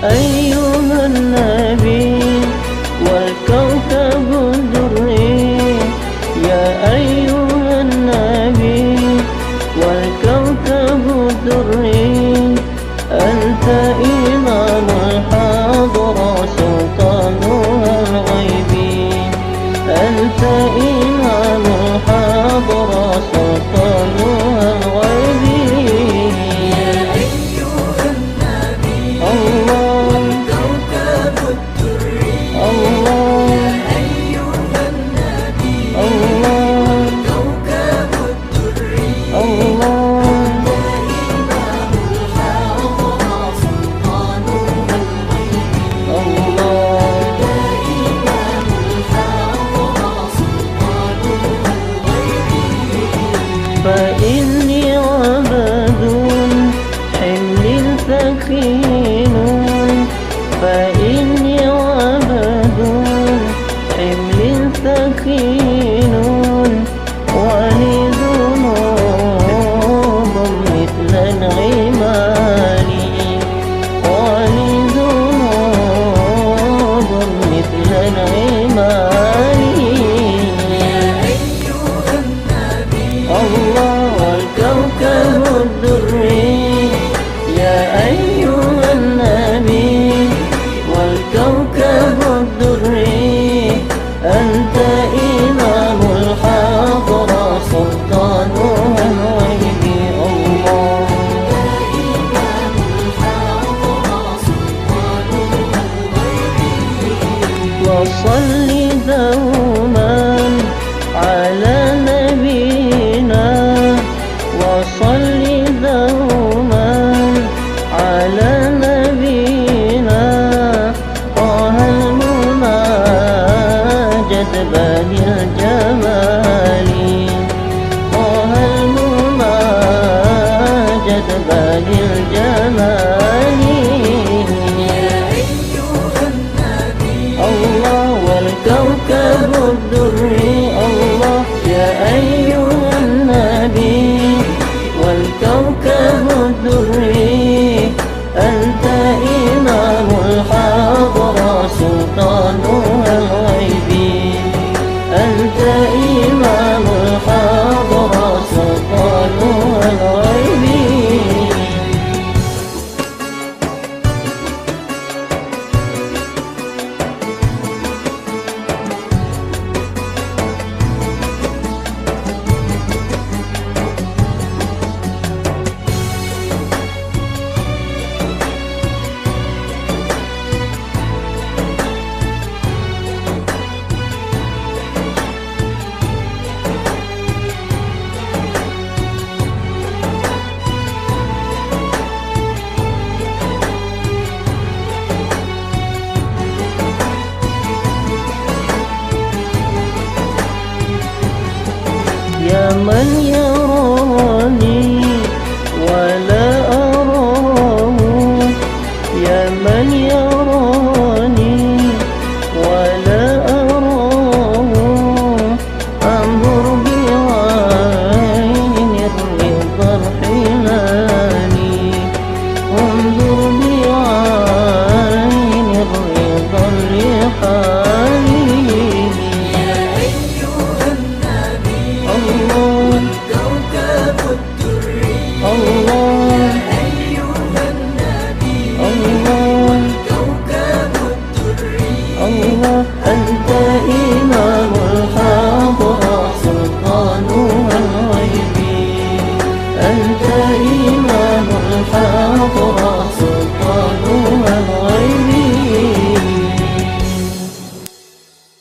أيها النبي والكوكب الدري، يا أيها النبي والكوكب الدري، أنت إمام الحضرة سلطانها الغيبي، أنت إمام الحضرة سلطانها الغيبي. يا أيها النبي الله والكوكب الدري، الله يا أيها النبي الله والكوكب الدري، الله إمام الحضرة سلطانها الغيبي، الله إمام الحضرة سلطانها الغيبي. فإني عبد حمل ثخين، فإني عبد حمل ثخين، ولي ذنوب مثل الغمال، ولي ذنوب مثل الغمال. يا أيها النبي الله والكوكب الدري، يا أيها النبي والكوكب الدري، أنت إمام الحضرة سلطانها الغيبي. الله إمام الحضرة سلطانها الغيبي. وصل دوما على نبينا، وصل دوما على نبينا، طه المماجد باهي الجمال، طه المماجد باهي الجمال. يا أيها النبي الله والكوكب الدري، الله يا أيها النبي والكوكب الدري، أنت إمام الحضرة سلطانها الغيبي، أنت إمام الحضرة سلطانها الغيبي. يا من